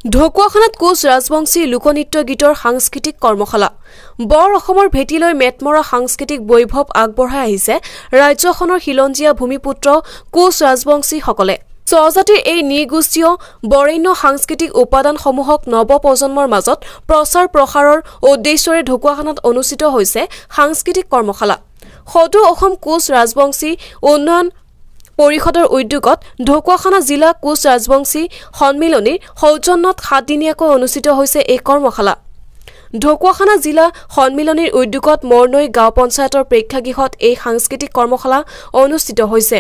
ঢকুৱাখানাত কোচ ৰাজবংশী লোকনৃত্য গীতৰ সাংস্কৃতিক কৰ্মশালা বৰ অসমৰ ভেটিলৈ মেটমৰা সাংস্কৃতিক বৈভৱ আগবঢ়াই আহিছে ৰাজ্যখনৰ খিলঞ্জীয়া ভূমিপুত্ৰ কোচ ৰাজবংশীসকলে স্বজাতিৰ এই নিগোষ্ঠীয় বৰেণ্য সাংস্কৃতিক উপাদানসমূহক নৱপ্ৰজন্মৰ মাজত প্ৰচাৰ প্ৰসাৰৰ উদ্দেশ্যৰে ঢকুৱাখানাত অনুষ্ঠিত হৈছে সাংস্কৃতিক কৰ্মশালা সদৌ অসম কোচ ৰাজবংশী উন্নয়ন পৰিষদৰ উদ্যোগত ঢকুৱাখানা জিলা কোচ ৰাজবংশী সন্মিলনীৰ সৌজন্যত 7 দিনীয়াকৈ অনুষ্ঠিত হৈছে এই কৰ্মশালা ঢকুৱাখানা জিলা সন্মিলনীৰ উদ্যোগত মৰনৈ গাঁও পঞ্চায়তৰ প্ৰেক্ষাগৃহত এই সাংস্কৃতিক কৰ্মশালা অনুষ্ঠিত হৈছে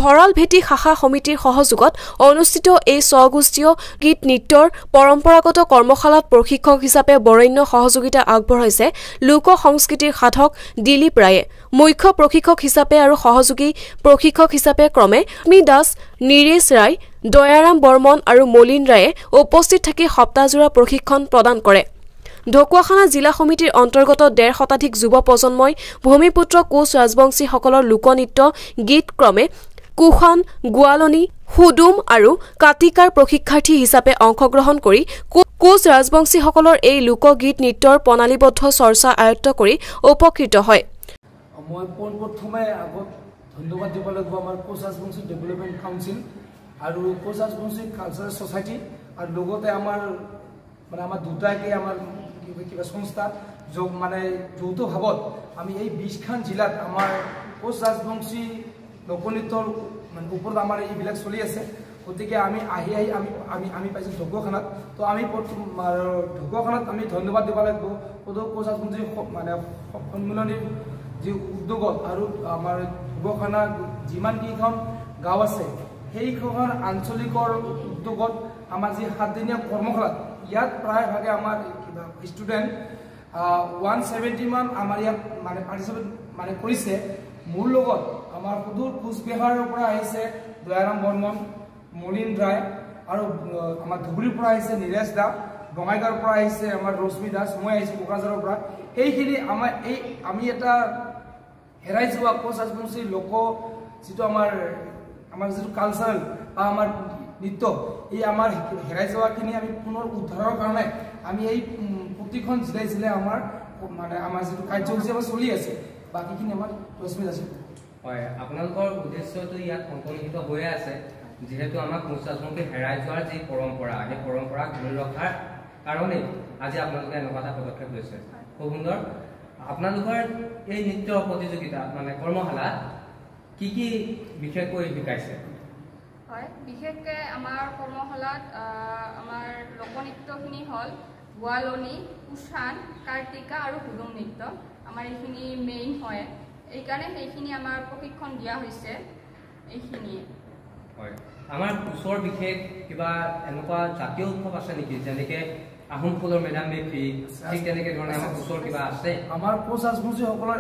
ভৰাল ভেটি শাখা সমিতিৰ সহযোগত অনুষ্ঠিত এই স্বগোষ্ঠীয় গীত নৃত্যৰ পৰম্পৰাগত কৰ্মশালাত প্ৰশিক্ষক হিচাপে বৰেণ্য সহযোগিতা আগবঢ়াইছে লোক সংস্কৃতিৰ সাধক দিলীপ ৰায়ে মুখ্য প্ৰশিক্ষক হিচাপে আৰু সহযোগী প্ৰশিক্ষক হিচাপে ক্ৰমে মি দাস নিৰেশ ৰায় দয়াৰাম বৰ্মন আৰু মলিন ৰায়ে উপস্থিত থাকি সপ্তাহজোৰা প্ৰশিক্ষণ প্ৰদান কৰে ঢকুৱাখানা জিলা সমিতিৰ অন্তৰ্গত 1.5 শতাধিক যুৱ প্ৰজন্মই ভূমিপুত্ৰ কোচ ৰাজবংশীসকলৰ লোকনৃত্য গীত ক্ৰমে কুখান গোৱালনী হুদুম আৰু কাটিকাৰ প্ৰশিক্ষাৰ্থী হিচাপে অংশগ্ৰহণ কৰি কোচ ৰাজবংশীসকলৰ এই লোকগীত নৃত্যৰ প্ৰণালীবদ্ধ চৰ্চা আয়ত্ত কৰি উপকৃত হয় মই পোনপ্ৰথমে আগত ধন্যবাদ দিব লাগিব আমাৰ কোচ ৰাজবংশী ডেভেলপমেণ্ট কাউন্সিল আৰু কোচ ৰাজবংশী কালচাৰেল সোসাইটি আৰু লগতে আমাৰ দুটাকে আমাৰ কিবা সংস্থা মানে যৌথ ভাৱত আমি এই 20খন জিলাত আমাৰ কোচ ৰাজবংশী লোকনৃত্যৰ ওপৰত আমাৰ এইবিলাক চলি আছে গতিকে আমি আহি আমি পাইছোঁ ঢকুৱাখানাত তো আমি ঢকুৱাখানাত আমি ধন্যবাদ দিব লাগিব কোচ ৰাজবংশী সন্মিলনীৰ যি উদ্যোগত আৰু আমাৰ ঢকুৱাখানা যিমান কেইখন গাঁও আছে সেইখন আঞ্চলিকৰ উদ্যোগত আমাৰ যি 7 দিনীয়া কৰ্মশালাত ইয়াত প্ৰায়ভাগে আমাৰ ষ্টুডেণ্ট 170 মান আমাৰ ইয়াত পাৰ্টিচিপেট কৰিছে মোৰ লগত আমাৰ সুদূৰ কোচবিহাৰৰ পৰা আহিছে দয়াৰাম বৰ্মন মলিন ৰায় আৰু আমাৰ ধুবুৰীৰ পৰা আহিছে নিৰেশ দা বঙাইগাঁৱৰ পৰা আহিছে আমাৰ ৰশ্মি দাস মই আহিছোঁ কোকৰাঝাৰৰ পৰা এইখিনি আমি এটা হেৰাই যোৱা কোচ ৰাজবংশী লোক যিটো আমাৰ যিটো কালচাৰেল বা আমাৰ নৃত্য এই আমাৰ হেৰাই যোৱাখিনি আমি পুনৰ উদ্ধাৰৰ কাৰণে আমি এই প্ৰতিখন জিলাই আমাৰ যিটো কাৰ্যসূচী আমাৰ চলি আছে বাকীখিনি আমাৰ ৰশ্মি আছে হয় আপোনালোকৰ উদ্দেশ্যটো ইয়াত সংকলিত হৈ আছে যেহেতু আমাৰ কোচ ৰাজবংশী হেৰাই যোৱাৰ যি পৰম্পৰা এই পৰম্পৰাক ধৰি ৰখাৰ কাৰণে আজি আপোনালোকে এনেকুৱা এটা পদক্ষেপ লৈছে খুব সুন্দৰ আপোনালোকৰ এই নৃত্য প্ৰতিযোগিতা কৰ্মশালাত কি বিশেষকৈ শিকাইছে হয় বিশেষকৈ আমাৰ কৰ্মশালাত আমাৰ লোকনৃত্যখিনি হ'ল গোৱালনী কুশান কাৰ্তিকা আৰু হুদুম নৃত্য আমাৰ এইখিনি মেইন হয় এইকাৰণে সেইখিনি আমাৰ প্ৰশিক্ষণ দিয়া হৈছে এইখিনিয়ে হয় আমাৰ কোচৰ বিশেষ কিবা এনেকুৱা জাতীয় উৎসৱ আছে নেকি যেনেকৈ আহোমসকলৰ মেডাম মে ফি ঠিক তেনেকৈ ধৰণে আমাৰ কোচৰ কিবা আছে আমাৰ কোচ ৰাজবংশীসকলৰ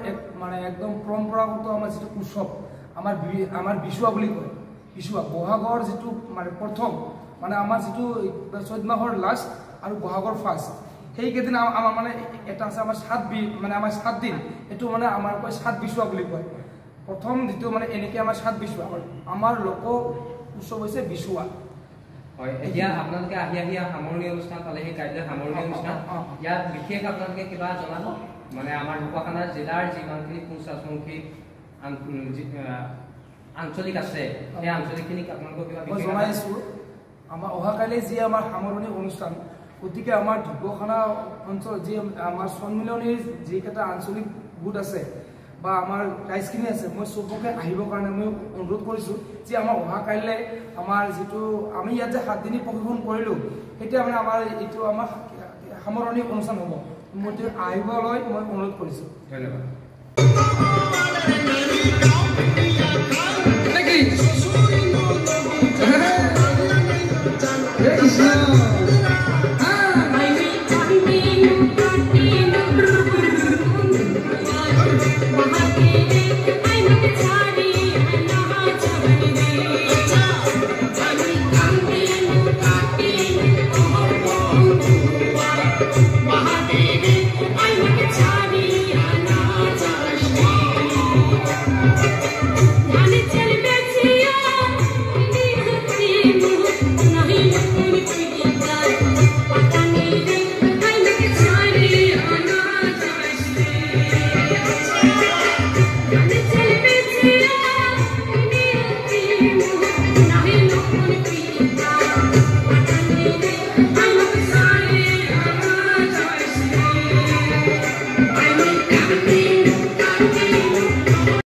একদম পৰম্পৰাগত আমাৰ যিটো উৎসৱ আমাৰ বিচুৱা বুলি কয় বিচুৱা বহাগৰ যিটো প্ৰথম আমাৰ যিটো চৈত মাহৰ লাষ্ট আৰু বহাগৰ ফাৰ্ষ্ট সেইকেইদিন আমাৰ এটা আছে আমাৰ 7 দিন এইটো আমাৰ কয় 7 বিচুৱা বুলি কয় প্ৰথম দ্বিতীয় এনেকৈ আমাৰ 7 বিচুৱা আমাৰ লোক উৎসৱ হৈছে বিচুৱা হয় এতিয়া আপোনালোকে আহি সামৰণি অনুষ্ঠান পালেহি কাইলৈ সামৰণি অনুষ্ঠান ইয়াত বিশেষ আপোনালোকে কিবা জনাব আমাৰ ঢকুৱাখানা জিলাৰ যিমানখিনি কোচ ৰাজবংশী আঞ্চলিক আছে সেই আঞ্চলিকখিনিক আপোনালোকৰ কিবা মই জনাইছোঁ আমাৰ অহাকাইলৈ যি আমাৰ সামৰণি অনুষ্ঠান গতিকে আমাৰ ঢকুৱাখানা অঞ্চল যি আমাৰ সন্মিলনীৰ যিকেইটা আঞ্চলিক গোট আছে বা আমাৰ ৰাইজখিনি আছে মই চবকে আহিবৰ কাৰণে মই অনুৰোধ কৰিছোঁ যে আমাৰ অহাকাইলৈ আমাৰ যিটো আমি ইয়াত যে 7 দিনী প্ৰশিক্ষণ কৰিলোঁ এতিয়া আমাৰ এইটো আমাৰ সামৰণি অনুষ্ঠান হ'ব মই আহিবলৈ মই অনুৰোধ কৰিছোঁ ধন্যবাদ